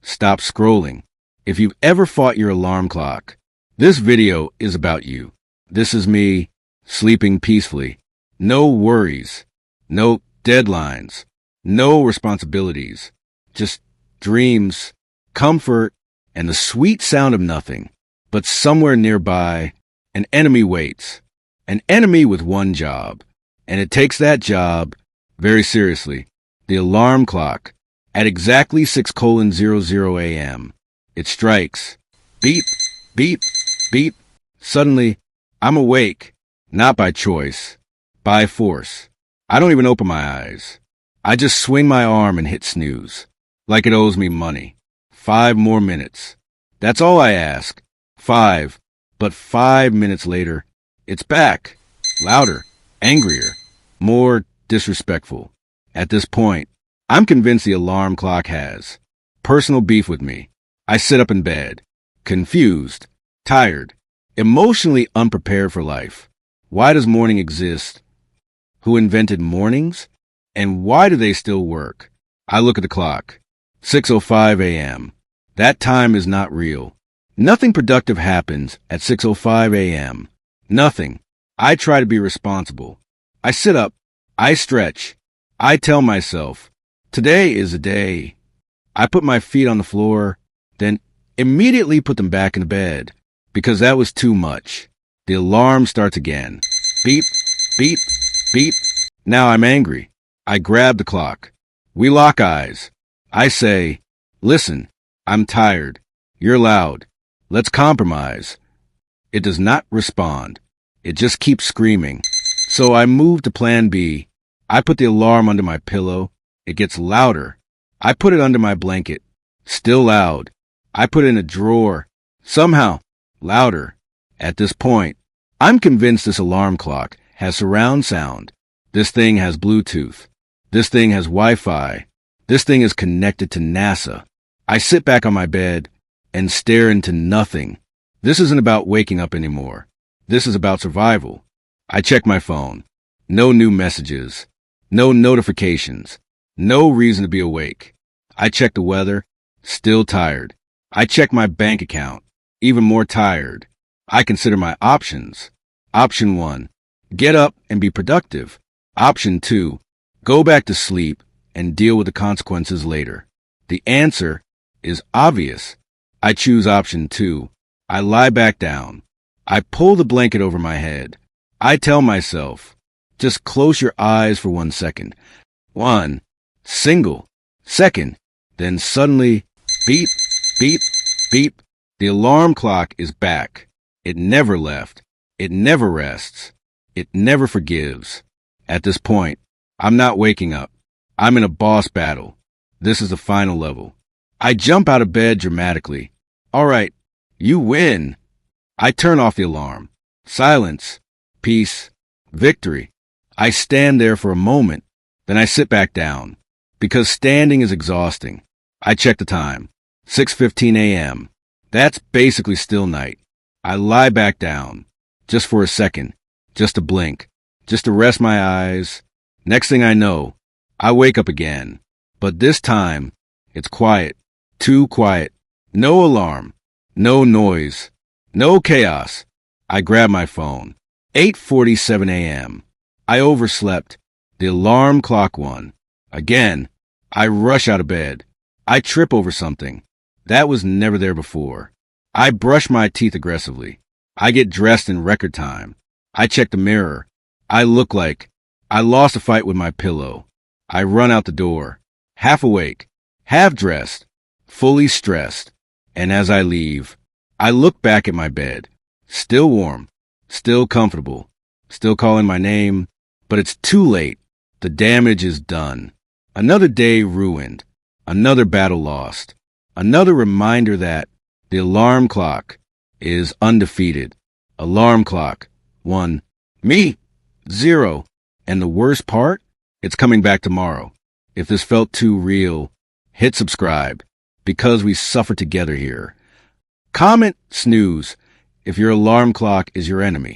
stop scrolling. If you've ever fought your alarm clock, this video is about you. This is me, sleeping peacefully. No worries, no deadlines, no responsibilities, just dreams, comfort, and the sweet sound of nothing. But somewhere nearby, an enemy waits. An enemy with one job. And it takes that job very seriously. The alarm clock. At exactly 6:00 a.m. It strikes. Beep, beep, beep. Suddenly, I'm awake. Not by choice. By force. I don't even open my eyes. I just swing my arm and hit snooze. Like it owes me money. 5 more minutes. That's all I ask. 5. But 5 minutes later, it's back. Louder. Angrier. More disrespectful. At this point, I'm convinced the alarm clock has personal beef with me. I sit up in bed. Confused. Tired. Emotionally unprepared for life. Why does morning exist? Who invented mornings? And why do they still work? I look at the clock. 6:05 a.m. That time is not real. Nothing productive happens at 6:05 a.m. Nothing. I try to be responsible. I sit up. I stretch. I tell myself, today is a day. I put my feet on the floor, then immediately put them back in the bed, because that was too much. The alarm starts again. Beep, beep, beep. Now I'm angry. I grab the clock. We lock eyes. I say, listen, I'm tired. You're loud. Let's compromise. It does not respond. It just keeps screaming. So I move to plan B. I put the alarm under my pillow. It gets louder. I put it under my blanket. Still loud. I put it in a drawer. Somehow, louder. At this point, I'm convinced this alarm clock has surround sound. This thing has Bluetooth. This thing has Wi-Fi. This thing is connected to NASA. I sit back on my bed and stare into nothing. This isn't about waking up anymore. This is about survival. I check my phone. No new messages. No notifications. No reason to be awake. I check the weather. Still tired. I check my bank account. Even more tired. I consider my options. Option 1. Get up and be productive. Option 2. Go back to sleep and deal with the consequences later. The answer is obvious. I choose option 2. I lie back down. I pull the blanket over my head. I tell myself, just close your eyes for 1 second. 1 single second. Then suddenly, beep, beep, beep. The alarm clock is back. It never left. It never rests. It never forgives. At this point, I'm not waking up. I'm in a boss battle. This is the final level. I jump out of bed dramatically. All right, you win. I turn off the alarm. Silence. Peace. Victory. I stand there for a moment. Then I sit back down. Because standing is exhausting. I check the time. 6:15 a.m. That's basically still night. I lie back down. Just for a second. Just to blink. Just to rest my eyes. Next thing I know, I wake up again. But this time, it's quiet. Too quiet. No alarm. No noise. No chaos. I grab my phone. 8:47 a.m. I overslept. The alarm clock won. Again, I rush out of bed. I trip over something. That was never there before. I brush my teeth aggressively. I get dressed in record time. I check the mirror. I look like I lost a fight with my pillow. I run out the door. Half awake. Half dressed. Fully stressed. And as I leave, I look back at my bed. Still warm. Still comfortable. Still calling my name. But it's too late. The damage is done. Another day ruined. Another battle lost. Another reminder that the alarm clock is undefeated. Alarm clock. 1. Me. 0. And the worst part? It's coming back tomorrow. If this felt too real, hit subscribe. Because we suffer together here. Comment snooze if your alarm clock is your enemy.